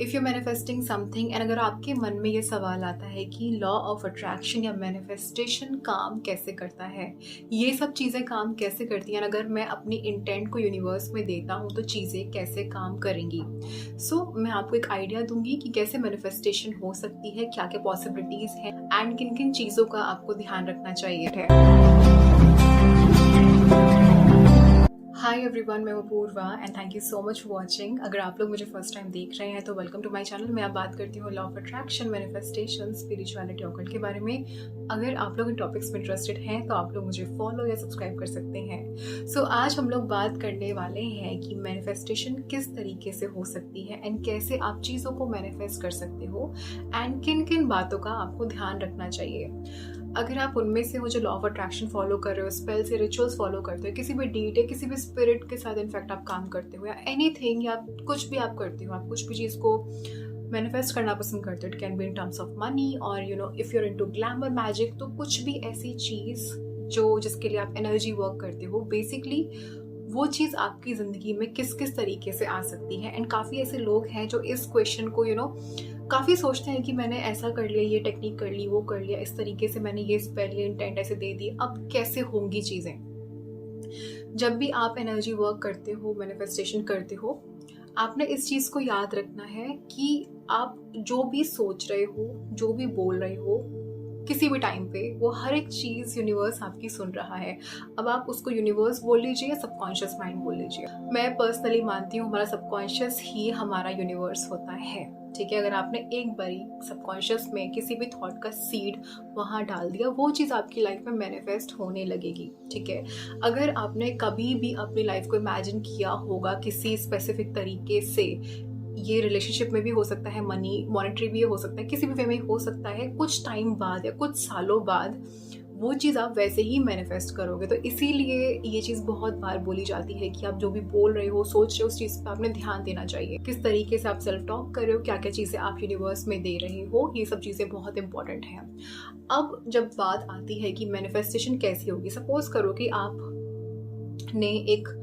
If you manifesting something and अगर आपके मन में ये सवाल आता है कि लॉ ऑफ अट्रैक्शन या मैनिफेस्टेशन काम कैसे करता है, ये सब चीज़ें काम कैसे करती हैं, अगर मैं अपनी इंटेंट को यूनिवर्स में देता हूँ तो चीज़ें कैसे काम करेंगी। मैं आपको एक आइडिया दूंगी कि कैसे मैनिफेस्टेशन हो सकती है, क्या क्या पॉसिबिलिटीज़ हैं एंड किन किन चीज़ों का आपको ध्यान रखना चाहिए। हाय एवरीवन, मैं Apoorva and thank you so much for watching. अगर आप लोग मुझे फर्स्ट टाइम देख रहे हैं तो वेलकम टू माय चैनल। मैं आप बात करती हूँ law of attraction, manifestation, spirituality, occult के बारे में। अगर आप लोग इन टॉपिक्स में इंटरेस्टेड हैं तो आप लोग मुझे फॉलो या सब्सक्राइब कर सकते हैं। आज हम लोग बात करने वाले हैं कि मैनिफेस्टेशन किस तरीके से हो सकती है एंड कैसे आप चीज़ों को मैनिफेस्ट कर सकते हो एंड किन किन बातों का आपको ध्यान रखना चाहिए। अगर आप उनमें से हो जो लॉ ऑफ अट्रैक्शन फॉलो कर रहे हो, स्पेल्स या रिचुअल्स फॉलो करते हो, किसी भी डीट या किसी भी स्पिरिट के साथ इनफैक्ट आप काम करते हो या एनीथिंग, या कुछ भी आप करते हो, आप कुछ भी चीज़ को मैनिफेस्ट करना पसंद करते हो, it can be in terms of money और if you're into glamour magic, तो कुछ भी ऐसी चीज़ जो जिसके लिए आप एनर्जी वर्क करते हो, बेसिकली वो चीज़ आपकी ज़िंदगी में किस किस तरीके से आ सकती है। एंड काफ़ी ऐसे लोग हैं जो इस क्वेश्चन को काफ़ी सोचते हैं कि मैंने ऐसा कर लिया, ये टेक्निक कर ली, वो कर लिया, इस तरीके से मैंने ये स्पेल या इंटेंट ऐसे दे दी, अब कैसे होंगी चीज़ें। जब भी आप एनर्जी वर्क करते हो, मैनिफेस्टेशन करते हो, आपने इस चीज़ को याद रखना है कि आप जो भी सोच रहे हो, जो भी बोल रहे हो, किसी भी टाइम पे वो हर एक चीज़ यूनिवर्स आपकी सुन रहा है। अब आप उसको यूनिवर्स बोल लीजिए या सबकॉन्शियस माइंड बोल लीजिए। मैं पर्सनली मानती हूँ हमारा सबकॉन्शियस ही हमारा यूनिवर्स होता है। ठीक है, अगर आपने एक बारी सबकॉन्शियस में किसी भी थॉट का सीड वहाँ डाल दिया, वो चीज़ आपकी लाइफ में मैनिफेस्ट होने लगेगी। ठीक है, अगर आपने कभी भी अपनी लाइफ को इमेजिन किया होगा किसी स्पेसिफिक तरीके से, ये रिलेशनशिप में भी हो सकता है, मनी मॉनेटरी भी हो सकता है, किसी भी वे में हो सकता है, कुछ टाइम बाद या कुछ सालों बाद वो चीज़ आप वैसे ही मैनिफेस्ट करोगे। तो इसीलिए ये चीज़ बहुत बार बोली जाती है कि आप जो भी बोल रहे हो, सोच रहे हो, उस चीज़ पर आपने ध्यान देना चाहिए। किस तरीके से आप सेल्फ टॉक कर रहे हो, क्या क्या चीज़ें आप यूनिवर्स में दे रहे हो, ये सब चीज़ें बहुत इंपॉर्टेंट हैं। अब जब बात आती है कि मैनिफेस्टेशन कैसी होगी, सपोज करो कि आपने एक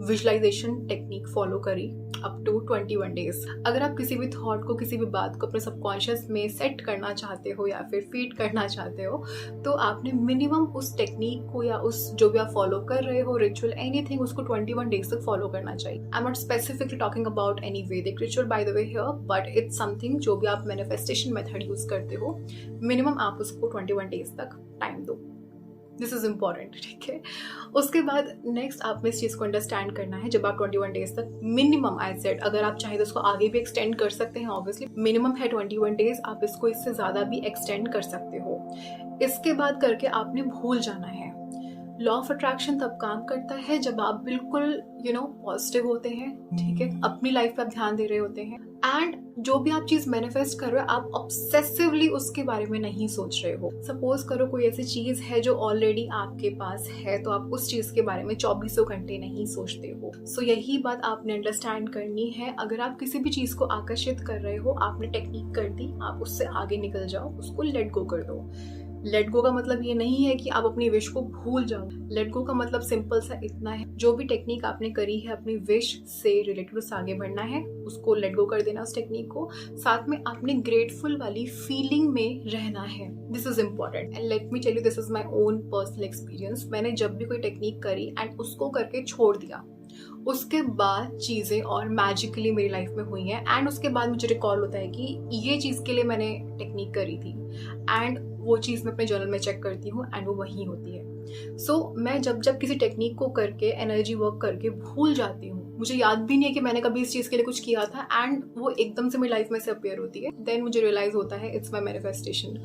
विजुअलाइजेशन टेक्निक फॉलो करी अप टू 21 डेज। अगर आप किसी भी थॉट को, किसी भी बात को अपने सबकॉन्शियस में सेट करना चाहते हो या फिर फीड करना चाहते हो, तो आपने मिनिमम उस टेक्निक को या उस जो भी आप फॉलो कर रहे हो, रिचुअल, एनीथिंग, उसको 21 डेज तक फॉलो करना चाहिए। I am not specifically talking about any Vedic ritual by the way here, but it's something जो भी आप मैनिफेस्टेशन मेथड यूज करते हो, मिनिमम आप उसको 21 डेज तक टाइम दो। This is important. ठीक है, उसके बाद नेक्स्ट आपने इस चीज़ को अंडरस्टैंड करना है। जब आप 21 डेज तक मिनिमम, आई सेड, अगर आप चाहें तो उसको आगे भी एक्सटेंड कर सकते हैं, ऑब्वियसली मिनिमम है 21 डेज, आप इसको इससे ज़्यादा भी एक्सटेंड कर सकते हो। इसके बाद करके आपने भूल जाना है। लॉ ऑफ अट्रैक्शन तब काम करता है जब आप बिल्कुल पॉजिटिव होते हैं। ठीक है, अपनी लाइफ पर ध्यान दे रहे होते हैं एंड जो भी आप चीज मैनिफेस्ट कर रहे हो, आप ऑब्सेसिवली उसके बारे में नहीं सोच रहे हो। सपोज करो कोई ऐसी चीज है जो ऑलरेडी आपके पास है, तो आप उस चीज के बारे में 24 घंटे नहीं सोचते हो। यही बात आपने अंडरस्टैंड करनी है। अगर आप किसी भी चीज को आकर्षित कर रहे हो, आपने टेक्निक कर दी, आप उससे आगे निकल जाओ, उसको लेट गो कर दो। लेट गो का मतलब ये नहीं है कि आप अपनी विश को भूल जाओ। लेट गो का मतलब सिंपल सा इतना है, जो भी टेक्निक आपने करी है अपनी विश से रिलेटेड, उससे आगे बढ़ना है, उसको लेट गो कर देना उस टेक्निक को। साथ में आपने ग्रेटफुल वाली फीलिंग में रहना है। This is important and let me tell you, this is my own personal experience. मैंने जब भी कोई टेक्निक करी एंड उसको करके छोड़ दिया, उसके बाद चीज़ें और मैजिकली मेरी लाइफ में हुई हैं। एंड उसके बाद मुझे रिकॉल होता है कि ये चीज़ के लिए मैंने टेक्निक करी थी एंड वो चीज़ मैं अपने जर्नल में चेक करती हूँ एंड वो वही होती है। मैं जब किसी टेक्निक को करके, एनर्जी वर्क करके भूल जाती हूँ, मुझे याद भी नहीं है कि मैंने कभी इस चीज़ के लिए कुछ किया था एंड वो एकदम से मेरी लाइफ में से अपीयर होती है, देन मुझे रियलाइज होता है इट्स माई मैनिफेस्टेशन।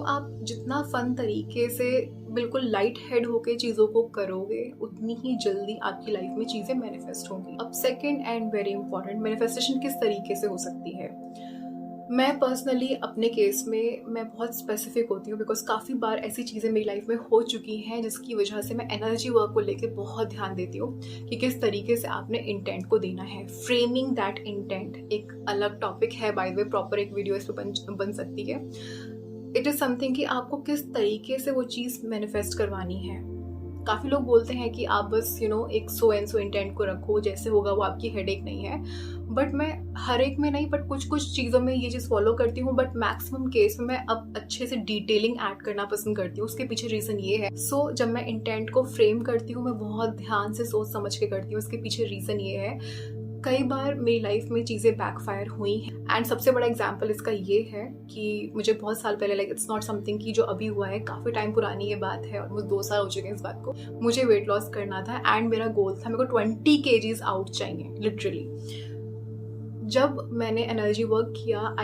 आप जितना फन तरीके से बिल्कुल लाइट हेड होके चीज़ों को करोगे, उतनी ही जल्दी आपकी लाइफ में चीज़ें मैनिफेस्ट होंगी। अब second and very important, manifestation किस तरीके से हो सकती है। मैं पर्सनली अपने केस में मैं बहुत स्पेसिफिक होती हूँ, बिकॉज काफ़ी बार ऐसी चीज़ें मेरी लाइफ में हो चुकी हैं जिसकी वजह से मैं एनर्जी वर्क को लेके बहुत ध्यान देती हूँ कि किस तरीके से आपने इंटेंट को देना है। फ्रेमिंग दैट इंटेंट एक अलग टॉपिक है, बाय द वे, प्रॉपर एक वीडियो इस पर बन सकती है। इट इज़ समथिंग कि आपको किस तरीके से वो चीज़ मैनिफेस्ट करवानी है। काफ़ी लोग बोलते हैं कि आप बस एक सो एंड सो इंटेंट को रखो, जैसे होगा वो आपकी हेडेक नहीं है, बट मैं हर एक में नहीं, बट कुछ कुछ चीज़ों में ये चीज़ फॉलो करती हूँ, बट मैक्सिमम केस में मैं अब अच्छे से डिटेलिंग ऐड करना पसंद करती हूँ। उसके पीछे रीज़न ये है, जब मैं इंटेंट को फ्रेम करती हूँ मैं बहुत ध्यान से सोच समझ के करती हूँ। इसके पीछे रीज़न ये है, कई बार मेरी लाइफ में चीज़ें बैकफायर हुई हैं, एंड सबसे बड़ा एग्जांपल इसका ये है कि मुझे बहुत साल पहले, लाइक इट्स नॉट समथिंग कि जो अभी हुआ है, काफ़ी टाइम पुरानी ये बात है, ऑलमोस्ट 2 साल हो चुके हैं इस बात को। मुझे वेट लॉस करना था एंड मेरा गोल था, मेरे को 20 kgs आउट चाहिए लिटरली। जब मैंने एनर्जी वर्क किया,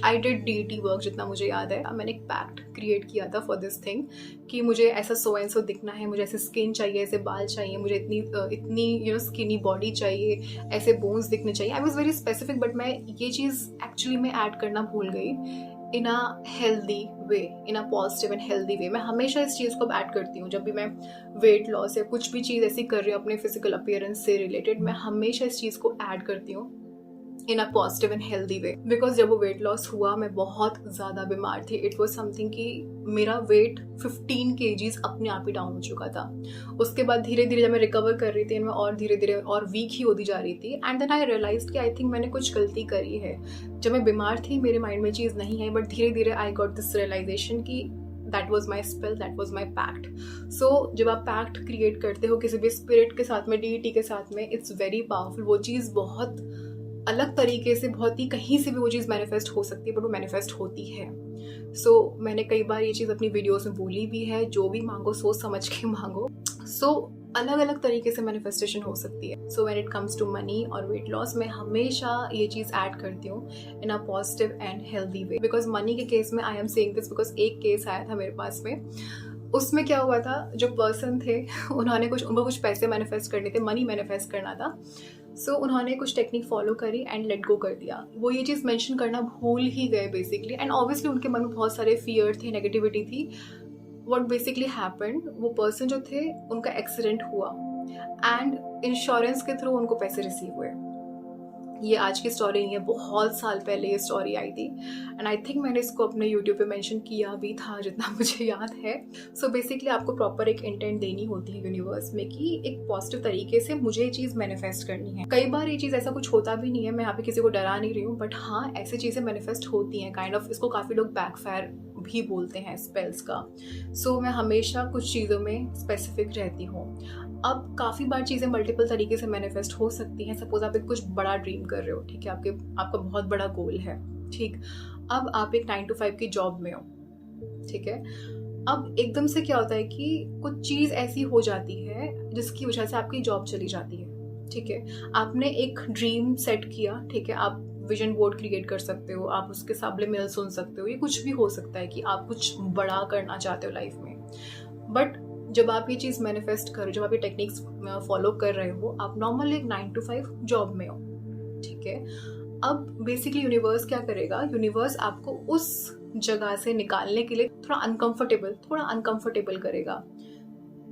आई डिड डीटी वर्क, जितना मुझे याद है। मैंने एक पैक्ट क्रिएट किया था फॉर दिस थिंग कि मुझे ऐसा सो एंड सो दिखना है, मुझे ऐसे स्किन चाहिए, ऐसे बाल चाहिए, मुझे इतनी स्किनी बॉडी चाहिए, ऐसे बोन्स दिखने चाहिए। I was very specific, but मैं ये चीज़ एक्चुअली में ऐड करना भूल गई in a healthy way, in a positive and healthy way. मैं हमेशा इस चीज़ को ऐड करती हूँ जब भी मैं वेट लॉस या कुछ भी चीज़ ऐसी कर रही हूँ अपने फिजिकल अपीयरेंस से रिलेटेड, मैं हमेशा इस चीज़ को ऐड करती हूँ in a positive and healthy way. Because जब वो वेट लॉस हुआ मैं बहुत ज़्यादा बीमार थी। इट वॉज समथिंग कि मेरा वेट 15 kgs अपने आप ही डाउन हो चुका था। उसके बाद धीरे धीरे जब मैं रिकवर कर रही थी, मैं और धीरे धीरे और वीक ही होती जा रही थी। एंड देन आई रियलाइज कि आई थिंक मैंने कुछ गलती करी है। जब मैं बीमार थी मेरे माइंड में चीज़ नहीं आई, बट धीरे धीरे आई गॉट दिस रियलाइजेशन कि that was my spell, that was my pact. So जब आप पैक्ट क्रिएट करते हो किसी भी स्पिरिट के साथ में, डीटी के साथ में, इट्स वेरी पावरफुल। वो चीज़ बहुत अलग तरीके से, बहुत ही कहीं से भी वो चीज़ मैनिफेस्ट हो सकती है, बट वो मैनिफेस्ट होती है। मैंने कई बार ये चीज़ अपनी वीडियोस में बोली भी है, जो भी मांगो सोच समझ के मांगो। अलग अलग तरीके से मैनिफेस्टेशन हो सकती है। When it comes to money और वेट लॉस, मैं हमेशा ये चीज़ ऐड करती हूँ in a positive and healthy way. Because money के केस में I am saying this because एक केस आया था मेरे पास में। उसमें क्या हुआ था, जो पर्सन थे उनको कुछ पैसे मैनिफेस्ट करने थे, मनी मैनिफेस्ट करना था। उन्होंने कुछ टेक्निक फॉलो करी एंड लेट गो कर दिया। वो ये चीज़ मेंशन करना भूल ही गए बेसिकली, एंड ऑब्वियसली उनके मन में बहुत सारे फियर थे, नेगेटिविटी थी। व्हाट बेसिकली हैपेंड, वो पर्सन जो थे उनका एक्सीडेंट हुआ एंड इंश्योरेंस के थ्रू उनको पैसे रिसीव हुए। ये आज की स्टोरी नहीं है, बहुत साल पहले ये स्टोरी आई थी, एंड आई थिंक मैंने इसको अपने यूट्यूब पे मेंशन किया भी था जितना मुझे याद है। बेसिकली आपको प्रॉपर एक इंटेंट देनी होती है यूनिवर्स में कि एक पॉजिटिव तरीके से मुझे ये चीज़ मैनिफेस्ट करनी है। कई बार ये चीज़ ऐसा कुछ होता भी नहीं है, मैं यहाँ पे किसी को डरा नहीं रही हूँ, बट हाँ ऐसी चीज़ें मैनिफेस्ट होती हैं काइंड ऑफ। इसको काफ़ी लोग बैकफायर भी बोलते हैं स्पेल्स का। मैं हमेशा कुछ चीज़ों में स्पेसिफिक रहती हूँ। अब काफ़ी बार चीज़ें मल्टीपल तरीके से मैनिफेस्ट हो सकती हैं। सपोज आप एक कुछ बड़ा ड्रीम कर रहे हो, ठीक है, आपका बहुत बड़ा गोल है, ठीक। अब आप एक 9 to 5 की जॉब में हो, ठीक है। अब एकदम से क्या होता है कि कुछ चीज़ ऐसी हो जाती है जिसकी वजह से आपकी जॉब चली जाती है, ठीक है। आपने एक ड्रीम सेट किया, ठीक है, आप विजन बोर्ड क्रिएट कर सकते हो, आप उसके सब्लिमिनल सुन सकते हो, ये कुछ भी हो सकता है कि आप कुछ बड़ा करना चाहते हो लाइफ में। बट जब आप ये चीज़ मैनिफेस्ट करो, जब आप ये टेक्निक्स फॉलो कर रहे हो, आप नॉर्मली एक 9 to 5 जॉब में हो, ठीक है। अब बेसिकली यूनिवर्स क्या करेगा, यूनिवर्स आपको उस जगह से निकालने के लिए थोड़ा अनकंफर्टेबल करेगा।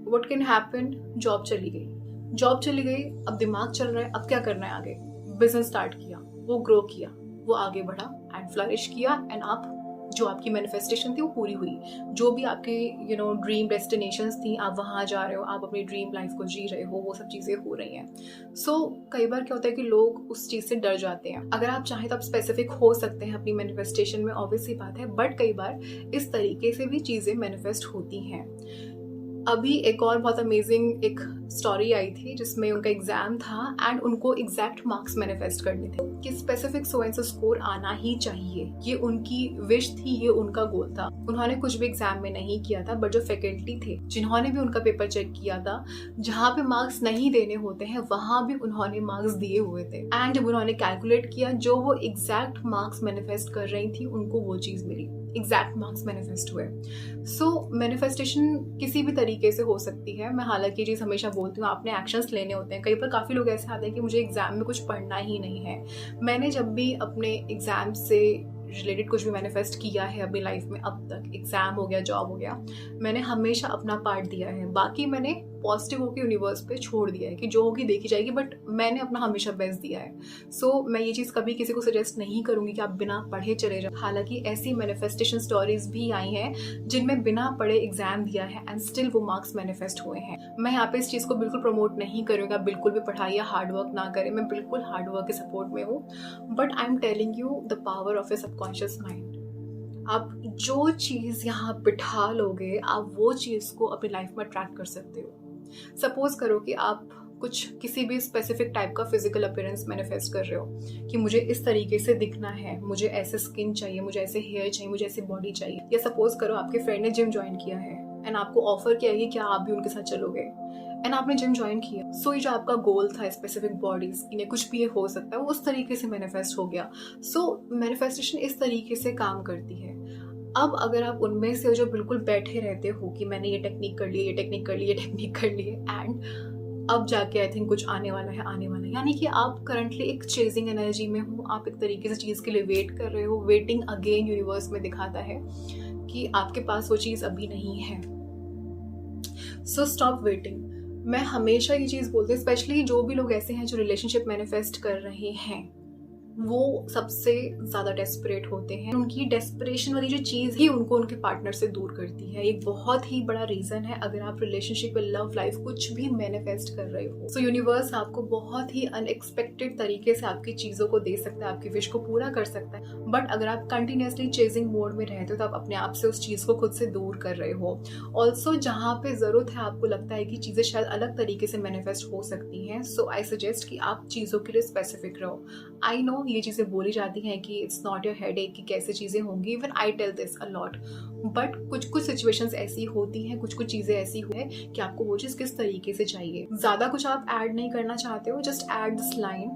व्हाट कैन हैपन, जॉब चली गई, अब दिमाग चल रहा है, अब क्या करना है आगे। बिजनेस स्टार्ट किया, वो ग्रो किया, वो आगे बढ़ा एंड फ्लरिश किया, एंड आप जो आपकी मैनिफेस्टेशन थी वो पूरी हुई। जो भी आपकी ड्रीम डेस्टिनेशंस थी, आप वहाँ जा रहे हो, आप अपनी ड्रीम लाइफ को जी रहे हो, वो सब चीज़ें हो रही हैं। कई बार क्या होता है कि लोग उस चीज़ से डर जाते हैं। अगर आप चाहें तो आप स्पेसिफिक हो सकते हैं अपनी मैनिफेस्टेशन में, ऑब्वियस सी बात है, बट कई बार इस तरीके से भी चीज़ें मैनिफेस्ट होती हैं। अभी एक और बहुत अमेजिंग एक स्टोरी आई थी जिसमें उनका एग्जाम था एंड उनको एग्जैक्ट मार्क्स मैनिफेस्ट करने थे कि specific so and so score आना ही चाहिए। ये उनकी विश थी, ये उनका गोल था। उन्होंने कुछ भी एग्जाम में नहीं किया था, बट जो फैकल्टी थे जिन्होंने भी उनका पेपर चेक किया था, जहाँ पे मार्क्स नहीं देने होते हैं वहां भी उन्होंने मार्क्स दिए हुए थे। एंड जब उन्होंने कैलकुलेट किया, जो वो एग्जैक्ट मार्क्स मैनिफेस्ट कर रही थी, उनको वो चीज मिली, एग्जैक्ट मार्क्स मैनिफेस्ट हुए। मैनिफेस्टेशन किसी भी तरीके से हो सकती है। मैं हालांकि ये चीज़ हमेशा बोलती हूँ, आपने एक्शंस लेने होते हैं। कई बार काफ़ी लोग ऐसे आते हैं कि मुझे एग्जाम में कुछ पढ़ना ही नहीं है। मैंने जब भी अपने एग्जाम से रिलेटेड कुछ भी मैनिफेस्ट किया है अपनी लाइफ में अब तक, एग्जाम हो गया, जॉब हो गया, मैंने हमेशा अपना पार्ट दिया है। बाकी मैंने पॉजिटिव होकर यूनिवर्स पे छोड़ दिया है कि जो होगी देखी जाएगी, बट मैंने अपना हमेशा बेस्ट दिया है। सो मैं ये चीज़ कभी किसी को सजेस्ट नहीं करूँगी कि आप बिना पढ़े चले जाओ। हालांकि ऐसी मैनिफेस्टेशन स्टोरीज भी आई हैं जिनमें बिना पढ़े एग्जाम दिया है एंड स्टिल वो मार्क्स मैनिफेस्ट हुए हैं। मैं यहाँ पे इस चीज़ को बिल्कुल प्रमोट नहीं करूँगा, बिल्कुल भी पढ़ाई या हार्ड वर्क ना करें, मैं बिल्कुल हार्ड वर्क के सपोर्ट में हूँ, but I am telling you the power of A subconscious mind. आप जो चीज़ यहाँ बिठा लोगे, आप वो चीज़ को अपनी लाइफ में अट्रैक्ट कर सकते हो। सपोज करो कि आप कुछ किसी भी स्पेसिफिक टाइप का फिजिकल अपीयरेंस मैनिफेस्ट कर रहे हो कि मुझे इस तरीके से दिखना है, मुझे ऐसे स्किन चाहिए, मुझे ऐसे हेयर चाहिए, मुझे ऐसी बॉडी चाहिए। या सपोज करो आपके फ्रेंड ने जिम ज्वाइन किया है एंड आपको ऑफर किया है कि क्या आप भी उनके साथ चलोगे, एंड आपने जिम ज्वाइन किया। सो ये जो आपका गोल था स्पेसिफिक बॉडीज, इन्हें कुछ भी हो सकता है, वो उस तरीके से मैनिफेस्ट हो गया। सो मैनिफेस्टेशन इस तरीके से काम करती है। अब अगर आप उनमें से जो बिल्कुल बैठे रहते हो कि मैंने ये टेक्निक कर ली, ये टेक्निक कर ली, ये टेक्निक कर ली एंड अब जाके आई थिंक कुछ आने वाला है, आने वाला है, यानी कि आप करंटली एक चेजिंग एनर्जी में हो, आप एक तरीके से चीज़ के लिए वेट कर रहे हो। वेटिंग अगेन यूनिवर्स में दिखाता है कि आपके पास वो चीज़ अभी नहीं है। So stop waiting. मैं हमेशा ये चीज़ बोलती हूँ, स्पेशली जो भी लोग ऐसे हैं जो रिलेशनशिप मैनिफेस्ट कर रहे हैं, वो सबसे ज़्यादा डेस्परेट होते हैं। उनकी डेस्परेशन वाली जो चीज़ ही उनको उनके पार्टनर से दूर करती है। एक बहुत ही बड़ा रीज़न है अगर आप रिलेशनशिप या लव लाइफ कुछ भी मैनिफेस्ट कर रहे हो। सो यूनिवर्स आपको बहुत ही अनएक्सपेक्टेड तरीके से आपकी चीज़ों को दे सकता है, आपकी विश को पूरा कर सकता है। बट अगर आप कंटिन्यूसली चेजिंग मोड में रहते हो तो आप अपने आप से उस चीज़ को खुद से दूर कर रहे हो। ऑल्सो जहाँ पे ज़रूरत है, आपको लगता है कि चीज़ें शायद अलग तरीके से मैनिफेस्ट हो सकती हैं, सो आई सजेस्ट कि आप चीज़ों के लिए स्पेसिफिक रहो। आई नो ये चीज़ें बोली जाती हैं कि इट्स नॉट योर हेडेक कि कैसे चीज़ें होंगी, even I tell this a lot, but कुछ कुछ सिचुएशंस ऐसी होती हैं, कुछ कुछ चीज़ें ऐसी हुई हैं कि आपको वो चीज़ किस तरीके से चाहिए। ज़्यादा कुछ आप ऐड नहीं करना चाहते हो, just add this line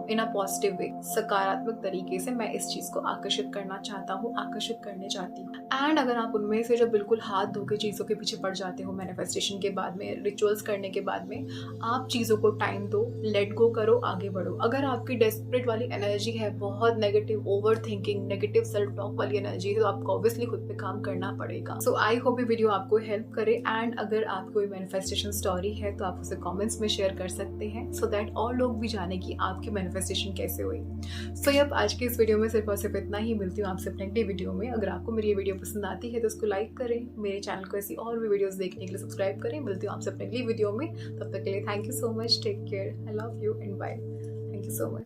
in a positive way. सकारात्मक तरीके से मैं इस चीज़ को आकर्षित करना चाहता हूँ, आकर्षित करने चाहती हूँ। एंड अगर आप उनमें से जो बिल्कुल हाथ धो के चीज़ों के पीछे पड़ जाते हो मैनिफेस्टेशन के बाद में, रिचुअल्स करने के बाद में, आप चीज़ों को टाइम दो, लेट गो करो, आगे बढ़ो। अगर आपकी डेस्परेट वाली एनर्जी है, बहुत negative over thinking, negative self talk वाली एनर्जी है, तो आपको ऑब्वियसली खुद पे काम करना पड़ेगा। सो आई होप ये वीडियो आपको हेल्प करे। एंड अगर आपकी कोई मैनिफेस्टेशन स्टोरी है तो आप उसे कमेंट्स में शेयर कर सकते हैं, सो दैट और लोग भी जाने कि आपकी मैनिफेस्टेशन कैसे हुई। सो अब आज के इस वीडियो में सिर्फ और सिर्फ इतना ही। मिलती हूँ आपसे अपने अगली वीडियो में। अगर आपको मेरी ये वीडियो पसंद आती है तो उसको लाइक करें, मेरे चैनल को ऐसी और भी वीडियोस देखने के लिए सब्सक्राइब करें। मिलती हूँ आपसे अपने अगली वीडियो में, तब तक के लिए thank you so much, take care, I love you and bye. Thank you so much.